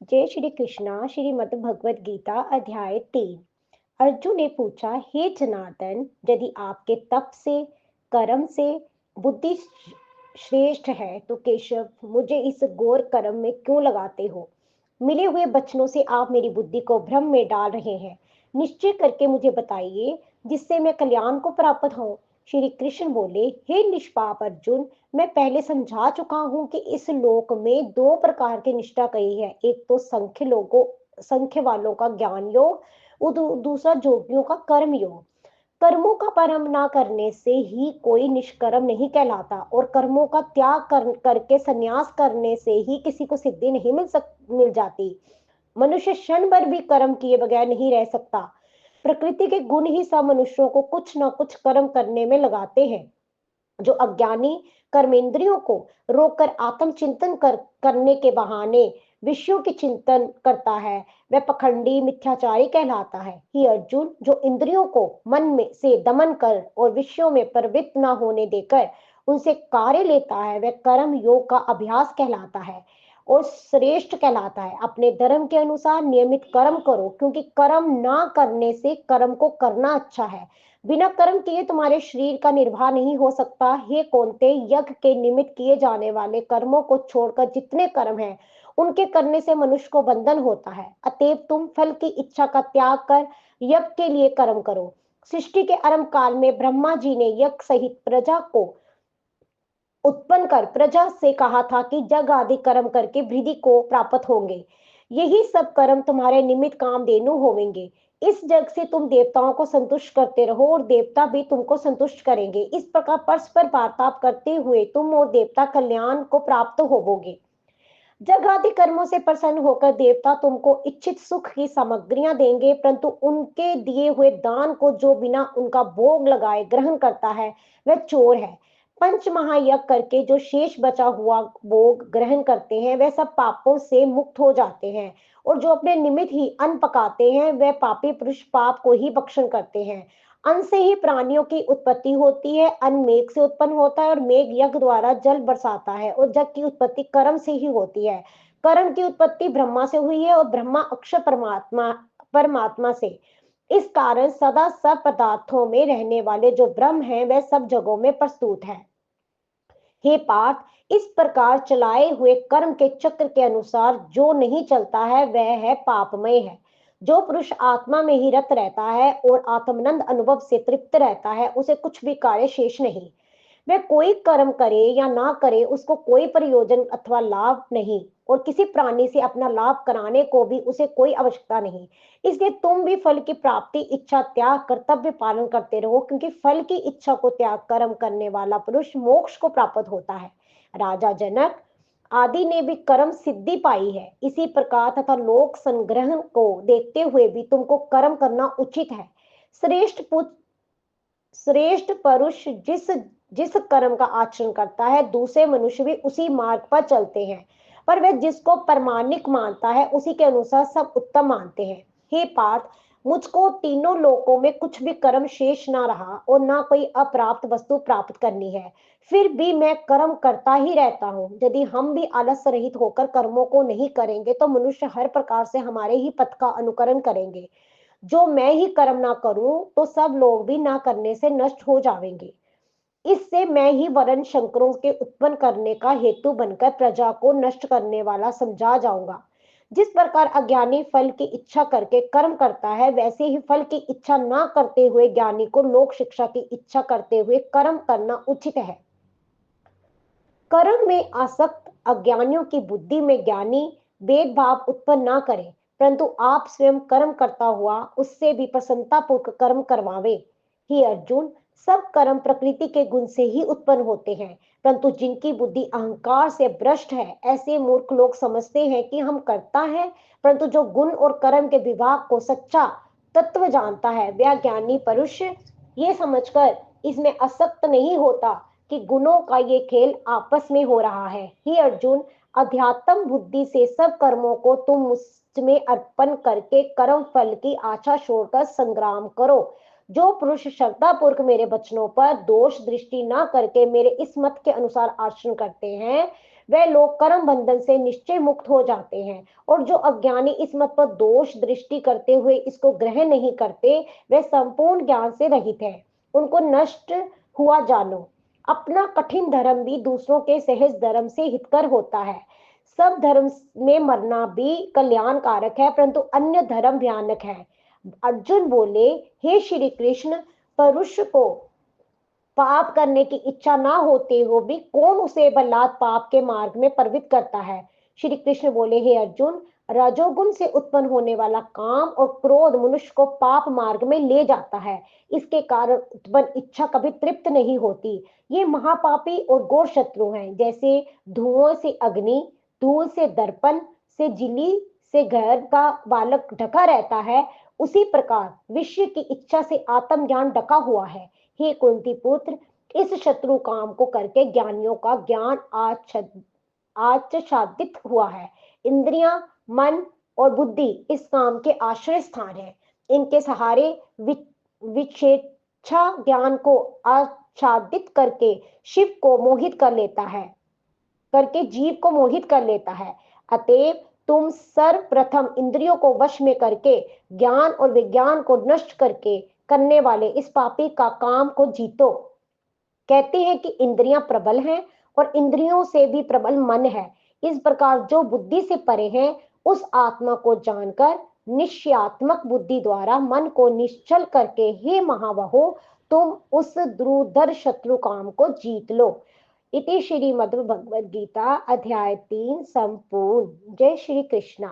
जय श्री कृष्णा। श्रीमद् भगवत गीता अध्याय 3। अर्जुन ने पूछा, हे जनार्दन, यदि आपके तप से, कर्म से बुद्धि श्रेष्ठ है तो केशव मुझे इस घोर कर्म में क्यों लगाते हो? मिले हुए वचनों से आप मेरी बुद्धि को भ्रम में डाल रहे हैं। निश्चय करके मुझे बताइए जिससे मैं कल्याण को प्राप्त हूँ। श्री कृष्ण बोले, हे निष्पाप अर्जुन, मैं पहले समझा चुका हूँ कि इस लोक में दो प्रकार की निष्ठा कही है। एक तो संख्य वालों का ज्ञान योग, दूसरा जोगियों का कर्म योग। कर्मों का परम ना करने से ही कोई निष्कर्म नहीं कहलाता, और कर्मों का करके संन्यास करने से ही किसी को सिद्धि नहीं मिल जाती। मनुष्य क्षण भर भी कर्म किए बगैर नहीं रह सकता। प्रकृति के गुण ही सब मनुष्यों को कुछ ना कुछ कर्म करने में लगाते हैं। जो अज्ञानी कर्मेंद्रियों को रोककर आत्मचिंतन करने के बहाने विषयों की चिंतन करता है, वह पखंडी मिथ्याचारी कहलाता है। ही अर्जुन, जो इंद्रियों को मन में से दमन कर और विषयों में प्रवृत्त न होने देकर उनसे कार्य लेता है, वह कर्म योग का अभ्यास कहलाता है और श्रेष्ठ कहलाता है। अपने धर्म के अनुसार नियमित कर्म करो, क्योंकि कर्म ना करने से कर्म को करना अच्छा है। बिना कर्म किए तुम्हारे शरीर का निर्वाह नहीं हो सकता। हे कौन्ते, यज्ञ के निमित्त किए जाने वाले कर्मों को छोड़कर जितने कर्म हैं उनके करने से मनुष्य को बंधन होता है। अतएव तुम फल की इच्छा का त्याग कर यज्ञ के लिए कर्म करो। सृष्टि के आरंभ काल में ब्रह्मा जी ने यज्ञ सहित प्रजा को उत्पन्न कर प्रजा से कहा था कि जग आदि कर्म करके वृद्धि को प्राप्त होंगे। यही सब कर्म तुम्हारे निमित्त कामधेनु होवेंगे। इस जग से तुम देवताओं को संतुष्ट करते रहो और देवता भी तुमको संतुष्ट करेंगे। इस प्रकार परस्पर वार्तालाप करते हुए तुम और देवता कल्याण को प्राप्त होवोगे। जग आदि कर्मों से प्रसन्न होकर देवता तुमको इच्छित सुख की सामग्रियां देंगे, परंतु उनके दिए हुए दान को जो बिना उनका भोग लगाए ग्रहण करता है वह चोर है। पंच महायज्ञ करके जो शेष बचा हुआ भोग ग्रहण करते हैं वह सब पापों से मुक्त हो जाते हैं, और जो अपने निमित्त ही अन्न पकाते हैं वह पापी पुरुष पाप को ही भक्षण करते हैं। अन्न से ही प्राणियों की उत्पत्ति होती है। अन्न मेघ से उत्पन्न होता है और मेघ यज्ञ द्वारा जल बरसाता है, और जग की उत्पत्ति कर्म से ही होती है। कर्म की उत्पत्ति ब्रह्मा से हुई है और ब्रह्मा अक्षर परमात्मा परमात्मा से। इस कारण सदा सब पदार्थों में रहने वाले जो ब्रह्म है वह सब जगहों में प्रस्तुत है। हे पार्थ, इस प्रकार चलाए हुए कर्म के चक्र के अनुसार जो नहीं चलता है वह है पापमय है। जो पुरुष आत्मा में ही रत रहता है और आत्मानंद अनुभव से तृप्त रहता है, उसे कुछ भी कार्य शेष नहीं। वह कोई कर्म करे या ना करे उसको कोई प्रयोजन अथवा लाभ नहीं, और किसी प्राणी से अपना लाभ कराने को भी उसे कोई आवश्यकता नहीं। इसलिए तुम भी फल की प्राप्ति इच्छा त्याग कर्तव्य पालन करते रहो, क्योंकि फल की इच्छा को त्याग कर्म करने वाला पुरुष मोक्ष को प्राप्त होता है। राजा जनक आदि ने भी कर्म सिद्धि पाई है। इसी प्रकार तथा लोक संग्रह को देखते हुए भी तुमको कर्म करना उचित है। श्रेष्ठ श्रेष्ठ पुरुष जिस जिस कर्म का आचरण करता है दूसरे मनुष्य भी उसी मार्ग पर चलते हैं, पर वह जिसको प्रमाणिक मानता है उसी के अनुसार सब उत्तम मानते हैं। हे पार्थ, मुझको तीनों लोकों में कुछ भी कर्म शेष ना रहा और ना कोई अप्राप्त वस्तु प्राप्त करनी है, फिर भी मैं कर्म करता ही रहता हूँ। यदि हम भी आलस्य रहित होकर कर्मों को नहीं करेंगे तो मनुष्य हर प्रकार से हमारे ही पथ का अनुकरण करेंगे। जो मैं ही कर्म ना करूं तो सब लोग भी ना करने से नष्ट हो जाएंगे। इससे मैं ही वरण शंकरों के उत्पन्न करने का हेतु बनकर प्रजा को नष्ट करने वाला समझा जाऊंगा। जिस प्रकार अज्ञानी फल की इच्छा करके कर्म करता है, वैसे ही फल की इच्छा ना करते हुए ज्ञानी को लोक शिक्षा की इच्छा करते हुए कर्म करना उचित है। कर्म में आसक्त अज्ञानियों की बुद्धि में ज्ञानी भेदभाव उत्पन्न ना करे, परंतु आप स्वयं कर्म करता हुआ उससे भी प्रसन्नता पूर्वक कर्म करवावे। ही अर्जुन, सब कर्म प्रकृति के गुण से ही उत्पन्न होते हैं, परंतु जिनकी बुद्धि अहंकार से भ्रष्ट है ऐसे मूर्ख लोग समझते हैं कि हम करता है, परंतु जो गुण और कर्म के विभाग को सच्चा तत्व जानता है वह ज्ञानी पुरुष ये समझकर इसमें आसक्त नहीं होता कि गुणों का ये खेल आपस में हो रहा है। हे अर्जुन, अध्यात्म बुद्धि से सब कर्मों को तुम मुझ में अर्पण करके कर्म फल की आशा छोड़कर संग्राम करो। जो पुरुष श्रद्धा पूर्वक मेरे वचनों पर दोष दृष्टि न करके मेरे इस मत के अनुसार आचरण करते हैं वह लोग कर्म बंधन से निश्चय मुक्त हो जाते हैं। और जो अज्ञानी इस मत पर दोष दृष्टि करते हुए इसको ग्रहण नहीं करते, वे संपूर्ण ज्ञान से रहित है। उनको नष्ट हुआ जानो। अपना कठिन धर्म भी दूसरों के सहज धर्म से हितकर होता है। सब धर्म में मरना भी कल्याणकारक है, परंतु अन्य धर्म भयानक है। अर्जुन बोले, हे श्री कृष्ण, परुष को पाप करने की इच्छा ना होते हो भी कौन उसे बलात् पाप के मार्ग में प्रवृत्त करता है। श्री कृष्ण बोले, हे अर्जुन, रजोगुण से उत्पन्न होने वाला काम और क्रोध मनुष्य को पाप मार्ग में ले जाता है। इसके कारण उत्पन्न इच्छा कभी तृप्त नहीं होती। ये महापापी और घोर शत्रु हैं। जैसे धुआं से अग्नि, धूल से दर्पण, से झिल्ली से घर का बालक ढका रहता है, उसी प्रकार विश्व की इच्छा से आत्मज्ञान ढका हुआ है। हे कुंती पुत्र, इस शत्रु काम को करके ज्ञानियों का ज्ञान आच्छादित हुआ है। इंद्रियां, मन और बुद्धि इस काम के आश्रय स्थान है। इनके सहारे विचेच्छा ज्ञान को आच्छादित करके शिव को मोहित कर लेता है, करके जीव को मोहित कर लेता है। अतएव तुम सर्वप्रथम इंद्रियों को वश में करके ज्ञान और विज्ञान को नष्ट करके करने वाले इस पापी का काम को जीतो। कहते हैं कि इंद्रियां प्रबल हैं और इंद्रियों से भी प्रबल मन है। इस प्रकार जो बुद्धि से परे हैं, उस आत्मा को जानकर निश्चयात्मक बुद्धि द्वारा मन को निश्चल करके, हे महाबाहो, तुम उस द्रुधर शत्रु काम को जीत लो। इति श्रीमद् भगवद गीता अध्याय 3 संपूर्ण। जय श्री कृष्णा।